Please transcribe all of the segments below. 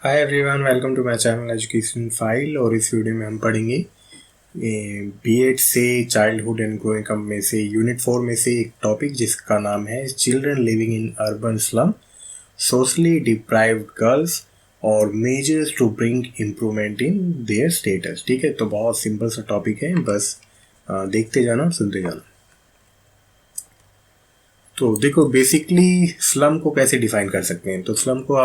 Hi everyone, welcome to my channel education file. और इस video में हम पढ़ेंगे B.Ed से चाइल्डहुड एंड ग्रोइंग अप में से यूनिट 4 में से एक टॉपिक जिसका नाम है children living in urban slum, socially deprived girls और measures to bring improvement in their status. ठीक है, तो बहुत सिंपल सा टॉपिक है, बस देखते जाना और सुनते जाना। तो देखो, बेसिकली स्लम को कैसे डिफाइन कर सकते हैं। तो स्लम को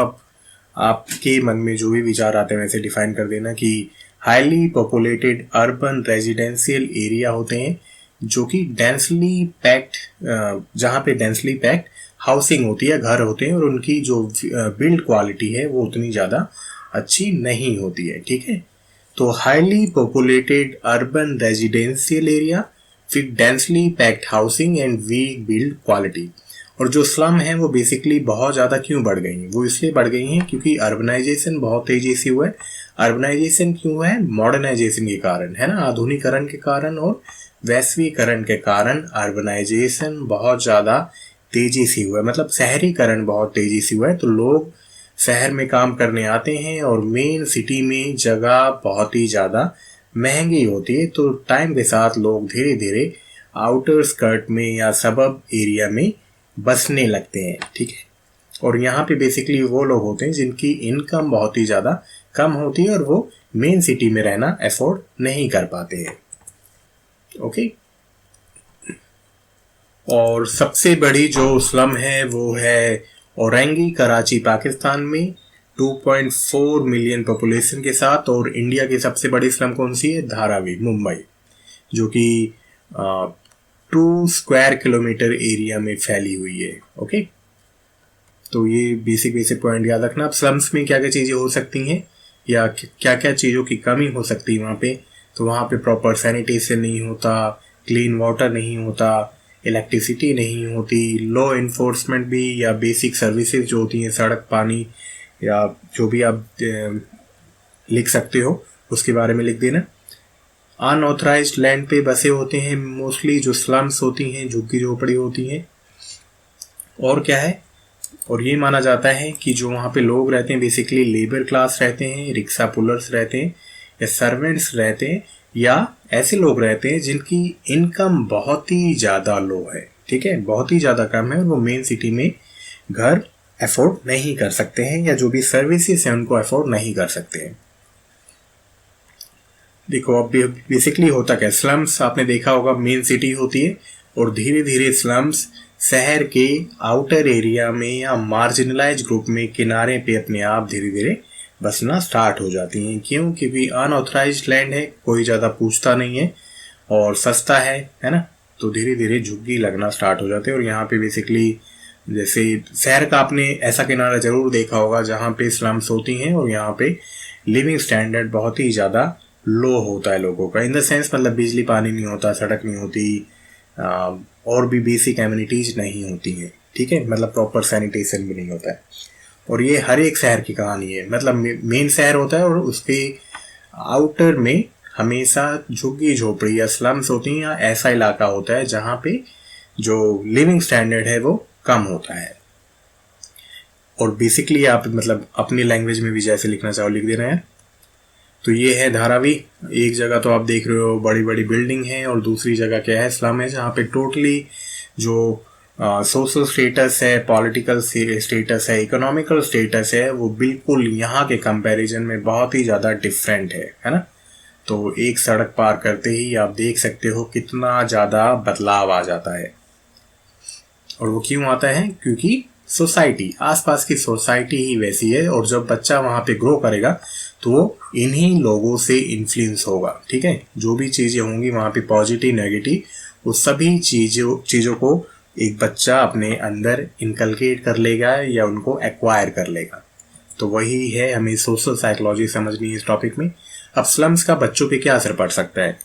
आपके मन में जो भी विचार आते हैं वैसे डिफाइन कर देना कि highly populated urban residential area होते हैं जो कि डेंसली पैक्ड, जहाँ पे डेंसली पैक्ड हाउसिंग होती है, घर होते हैं, और उनकी जो बिल्ड क्वालिटी है वो उतनी ज़्यादा अच्छी नहीं होती है। ठीक है, तो highly populated urban residential area, फिर densely packed housing and weak build quality. और जो स्लम है वो बेसिकली बहुत ज़्यादा क्यों बढ़ गई हैं? वो इसलिए बढ़ गई हैं क्योंकि अर्बनाइजेशन बहुत तेज़ी से हुआ है। अर्बनाइजेशन क्यों है? मॉडर्नाइजेशन के कारण, है ना, आधुनिकीकरण के कारण और वैश्वीकरण के कारण अर्बनाइजेशन बहुत ज़्यादा तेज़ी से हुआ है। मतलब शहरीकरण बहुत तेज़ी से हुआ है। तो लोग शहर में काम करने आते हैं और मेन सिटी में जगह बहुत ही ज़्यादा महंगी होती है। तो टाइम के साथ लोग धीरे धीरे आउटर स्कर्ट में या सबब एरिया में बसने लगते हैं। ठीक है, और यहाँ पे बेसिकली वो लोग होते हैं जिनकी इनकम बहुत ही ज़्यादा कम होती है और वो मेन सिटी में रहना अफोर्ड नहीं कर पाते हैं। ओके, और सबसे बड़ी जो स्लम है वो है औरंगी, कराची, पाकिस्तान में 2.4 मिलियन पॉपुलेशन के साथ। और इंडिया की सबसे बड़ी स्लम कौन सी है? धारावी, मुंबई, जो कि 2 स्क्वायर किलोमीटर एरिया में फैली हुई है। ओके, तो ये बेसिक पॉइंट याद रखना। अब स्लम्स में क्या क्या चीज़ें हो सकती हैं या क्या क्या चीज़ों की कमी हो सकती है वहाँ पे। तो वहाँ पे प्रॉपर सैनिटेशन नहीं होता, क्लीन वाटर नहीं होता, इलेक्ट्रिसिटी नहीं होती, लॉ इन्फोर्समेंट भी या बेसिक सर्विसेज जो होती हैं, सड़क, पानी, या जो भी आप लिख सकते हो उसके बारे में लिख देना। अनऑथराइज्ड लैंड पे बसे होते हैं मोस्टली, जो स्लम्स होती हैं, झुग्गी झोपड़ी होती हैं। और क्या है? और ये माना जाता है कि जो वहाँ पे लोग रहते हैं बेसिकली लेबर क्लास रहते हैं, रिक्शा पुलर्स रहते हैं, या सर्वेंट्स रहते हैं, या ऐसे लोग रहते हैं जिनकी इनकम बहुत ही ज़्यादा लो है। ठीक है, बहुत ही ज़्यादा कम है और वो मेन सिटी में घर अफोर्ड नहीं कर सकते हैं, या जो भी सर्विसेज हैं उनको अफोर्ड नहीं कर सकते हैं। देखो, अब बेसिकली होता क्या, स्लम्स आपने देखा होगा मेन सिटी होती है और धीरे धीरे स्लम्स शहर के आउटर एरिया में या मार्जिनलाइज ग्रुप में किनारे पे अपने आप धीरे धीरे बसना स्टार्ट हो जाती हैं। क्यों? क्योंकि अनऑथराइज्ड लैंड है, कोई ज़्यादा पूछता नहीं है और सस्ता है ना। तो धीरे धीरे झुग्गी लगना स्टार्ट हो जाते हैं। और यहाँ पे बेसिकली जैसे शहर का आपने ऐसा किनारा जरूर देखा होगा जहाँ पे स्लम्स होती हैं और यहाँ पे लिविंग स्टैंडर्ड बहुत ही ज़्यादा लो होता है लोगों का। इन द सेंस, मतलब बिजली पानी नहीं होता, सड़क नहीं होती, और भी बेसिक एमिनिटीज नहीं होती हैं। ठीक है, मतलब प्रॉपर सैनिटेशन भी नहीं होता है। और ये हर एक शहर की कहानी है। मतलब मेन शहर होता है और उसके आउटर में हमेशा झुग्गी झोपड़ी या स्लम्स होती हैं, या ऐसा इलाका होता है जहाँ पे जो लिविंग स्टैंडर्ड है वो कम होता है। और बेसिकली आप मतलब अपनी लैंग्वेज में भी जैसे लिखना चाहो लिख देना है। तो ये है धारावी। एक जगह तो आप देख रहे हो बड़ी बड़ी बिल्डिंग है और दूसरी जगह क्या है? स्लम है, जहाँ पे टोटली जो सोशल स्टेटस है, पॉलिटिकल स्टेटस है, इकोनॉमिकल स्टेटस है, वो बिल्कुल यहाँ के कंपैरिजन में बहुत ही ज़्यादा डिफरेंट है ना। तो एक सड़क पार करते ही आप देख सकते हो कितना ज़्यादा बदलाव आ जाता है। और वो क्यों आता है? क्योंकि सोसाइटी, आसपास की सोसाइटी ही वैसी है। और जब बच्चा वहाँ पे ग्रो करेगा तो वो इन्हीं लोगों से इन्फ्लुएंस होगा। ठीक है, जो भी चीज़ें होंगी वहाँ पे पॉजिटिव नेगेटिव, वो सभी चीज़ों को एक बच्चा अपने अंदर इनकलकेट कर लेगा या उनको एक्वायर कर लेगा। तो वही है, हमें सोशल साइकोलॉजी समझनी है इस टॉपिक में। अब स्लम्स का बच्चों पे क्या असर पड़ सकता है?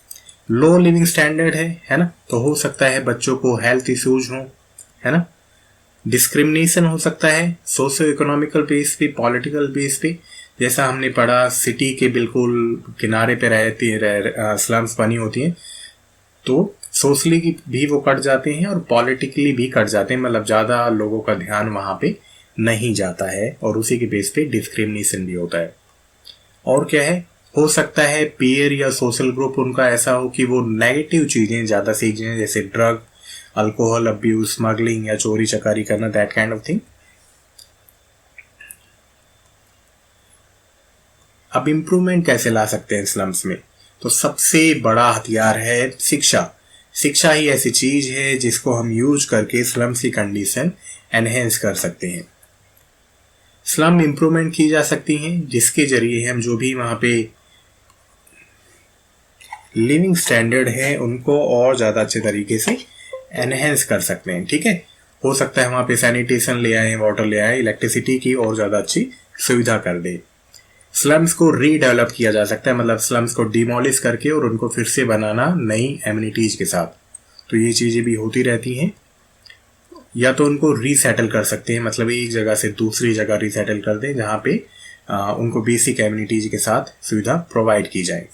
लो लिविंग स्टैंडर्ड है ना, तो हो सकता है बच्चों को हेल्थ इश्यूज हो, है ना। डिस्क्रिमिनेशन हो सकता है सोशो इकोनॉमिकल बेस पे, पॉलिटिकल बेस पे। जैसा हमने पढ़ा, सिटी के बिल्कुल किनारे पे रहती है, स्लम्स बनी होती हैं, तो सोशली भी वो कट जाते हैं और पॉलिटिकली भी कट जाते हैं। मतलब ज़्यादा लोगों का ध्यान वहाँ पे नहीं जाता है और उसी के बेस पे डिस्क्रिमिनेशन भी होता है। और क्या है, हो सकता है पीयर या सोशल ग्रुप उनका ऐसा हो कि वो नेगेटिव चीजें ज्यादा सीख जाएं, जैसे ड्रग, अल्कोहल अब्यूज, स्मगलिंग या चोरी चकारी करना, दैट काइंड ऑफ थिंग। अब इम्प्रूवमेंट कैसे ला सकते हैं स्लम्स में? तो सबसे बड़ा हथियार है शिक्षा। शिक्षा ही ऐसी चीज है जिसको हम यूज करके स्लम्स की कंडीशन एनहेंस कर सकते हैं। स्लम इम्प्रूवमेंट की जा सकती हैं जिसके जरिए हम जो भी वहां पे लिविंग स्टैंडर्ड है उनको और ज़्यादा अच्छे तरीके से एनहेंस कर सकते हैं। ठीक है, हो सकता है वहाँ पे सैनिटेशन ले आए, वाटर ले आए, इलेक्ट्रिसिटी की और ज़्यादा अच्छी सुविधा कर दे। स्लम्स को रीडेवलप किया जा सकता है, मतलब स्लम्स को डिमोलिश करके और उनको फिर से बनाना नई एमिनिटीज के साथ। तो ये चीज़ें भी होती रहती हैं। या तो उनको रीसेटल कर सकते हैं, मतलब एक जगह से दूसरी जगह रीसेटल कर दें जहाँ पे उनको बेसिक एमिनिटीज के साथ सुविधा प्रोवाइड की जाए।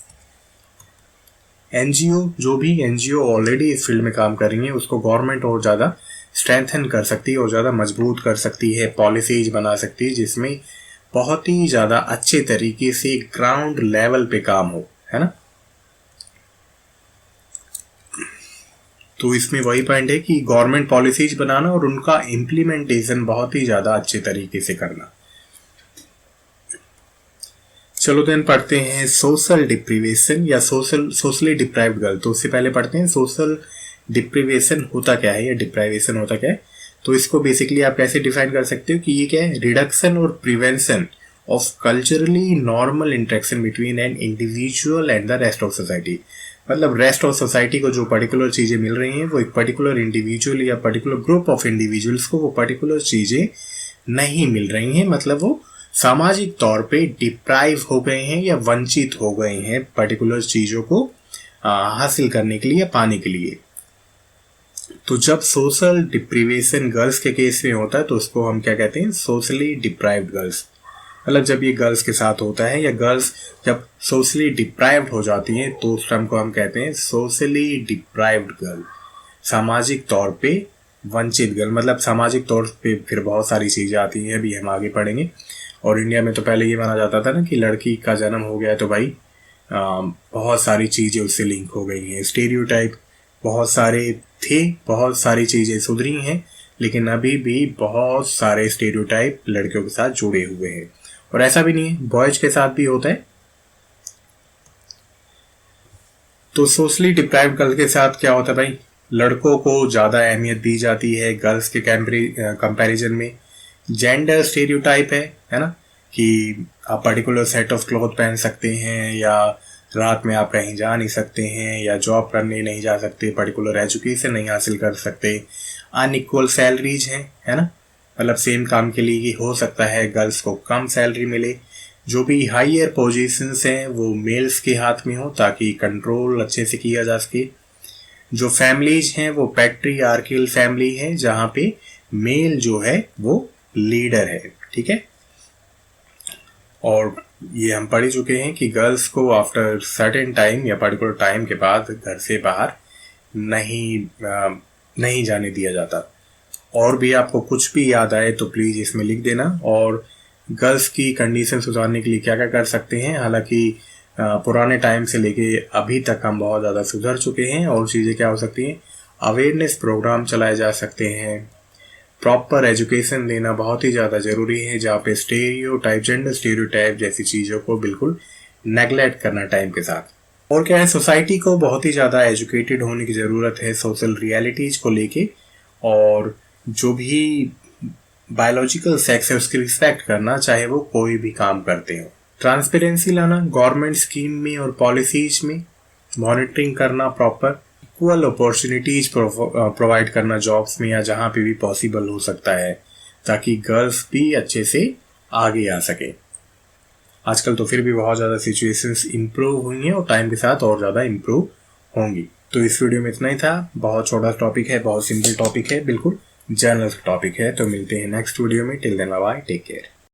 एनजीओ, जो भी एनजीओ ऑलरेडी इस फील्ड में काम कर रही है उसको गवर्नमेंट और ज़्यादा स्ट्रेंथन कर सकती है और ज़्यादा मजबूत कर सकती है, पॉलिसीज बना सकती है जिसमें बहुत ही ज़्यादा अच्छे तरीके से ग्राउंड लेवल पे काम हो, है ना। तो इसमें वही पॉइंट है कि गवर्नमेंट पॉलिसीज बनाना और उनका इम्प्लीमेंटेशन बहुत ही ज़्यादा अच्छे तरीके से करना। चलो देन पढ़ते हैं सोशल डिप्रीवेशन या सोशली डिप्राइव्ड गर्ल। तो उससे पहले पढ़ते हैं सोशल डिप्रीवेशन होता क्या है या डिप्राइवेशन होता क्या है। तो इसको बेसिकली आप कैसे डिफाइन कर सकते हो कि ये क्या है, रिडक्शन और prevention of culturally normal interaction between an individual and the rest of society. मतलब रेस्ट ऑफ सोसाइटी को जो पर्टिकुलर चीज़ें मिल रही हैं वो एक पर्टिकुलर इंडिविजुअल या पर्टिकुलर ग्रुप ऑफ इंडिविजुअल्स को वो पर्टिकुलर चीज़ें नहीं मिल रही हैं, मतलब वो सामाजिक तौर पे डिप्राइव हो गए हैं या वंचित हो गए हैं पर्टिकुलर चीज़ों को हासिल करने के लिए या पाने के लिए। तो जब सोशल डिप्रीवेशन गर्ल्स के केस में होता है तो उसको हम क्या कहते हैं, सोशली डिप्राइव्ड गर्ल्स। मतलब जब ये गर्ल्स के साथ होता है या गर्ल्स जब सोशली डिप्राइव्ड हो जाती हैं तो उस टर्म को हम कहते हैं सोशली डिप्राइव्ड गर्ल, सामाजिक तौर पे वंचित गर्ल। मतलब सामाजिक तौर पे फिर बहुत सारी चीज़ें आती हैं, अभी हम आगे पढ़ेंगे। और इंडिया में तो पहले ये माना जाता था ना कि लड़की का जन्म हो गया तो भाई बहुत सारी चीज़ें उससे लिंक हो गई हैं, स्टेरियोटाइप बहुत सारे थे, बहुत सारी चीज़ें सुधरी हैं, लेकिन अभी भी बहुत सारे स्टेरियोटाइप लड़कियों के साथ जुड़े हुए हैं। और ऐसा भी नहीं है, बॉयज के साथ भी होता है। तो सोशली डिप्राइव्ड गर्ल के साथ क्या होता है भाई, लड़कों को ज़्यादा अहमियत दी जाती है गर्ल्स के कंपैरिजन में। जेंडर स्टेरियोटाइप है ना, कि आप पर्टिकुलर सेट ऑफ क्लॉथ पहन सकते हैं या रात में आप कहीं जा नहीं सकते हैं या जॉब करने नहीं जा सकते, पर्टिकुलर एजुकेशन नहीं हासिल कर सकते, अनइक्वल सैलरीज हैं, है ना। मतलब सेम काम के लिए हो सकता है गर्ल्स को कम सैलरी मिले, जो भी हायर पोजीशंस हैं वो मेल्स के हाथ में हो ताकि कंट्रोल अच्छे से किया जा सके। जो फैमिलीज हैं वो पैट्रियार्कल फैमिली है जहाँ पे मेल जो है वो लीडर है, ठीक है। और ये हम पढ़ चुके हैं कि गर्ल्स को आफ्टर सर्टेन टाइम या पर्टिकुलर टाइम के बाद घर से बाहर नहीं जाने दिया जाता। और भी आपको कुछ भी याद आए तो प्लीज़ इसमें लिख देना। और गर्ल्स की कंडीशन सुधारने के लिए क्या क्या कर सकते हैं, हालांकि पुराने टाइम से लेके अभी तक हम बहुत ज़्यादा सुधर चुके हैं। और चीज़ें क्या हो सकती हैं, अवेयरनेस प्रोग्राम चलाए जा सकते हैं, प्रॉपर एजुकेशन देना बहुत ही ज़्यादा ज़रूरी है, जहाँ पे स्टेरियोटाइप, जेंडर स्टेरियोटाइप जैसी चीज़ों को बिल्कुल नेगलेक्ट करना टाइम के साथ। और क्या है, सोसाइटी को बहुत ही ज़्यादा एजुकेटेड होने की ज़रूरत है सोशल रियलिटीज़ को लेके, और जो भी बायोलॉजिकल सेक्स है उसकी रिस्पेक्ट करना, चाहे वो कोई भी काम करते हो। ट्रांसपेरेंसी लाना गवर्नमेंट स्कीम में और पॉलिसीज में, मॉनिटरिंग करना प्रॉपर, इक्वल अपॉर्चुनिटीज प्रोवाइड करना जॉब्स में या जहाँ पे भी पॉसिबल हो सकता है, ताकि गर्ल्स भी अच्छे से आगे आ सके। आजकल तो फिर भी बहुत ज़्यादा सिचुएशंस इम्प्रूव हुई हैं और टाइम के साथ और ज़्यादा इम्प्रूव होंगी। तो इस वीडियो में इतना ही था। बहुत छोटा टॉपिक है, बहुत सिंपल टॉपिक है, बिल्कुल जनरल टॉपिक है। तो मिलते हैं नेक्स्ट वीडियो में। Till then bye bye, take care.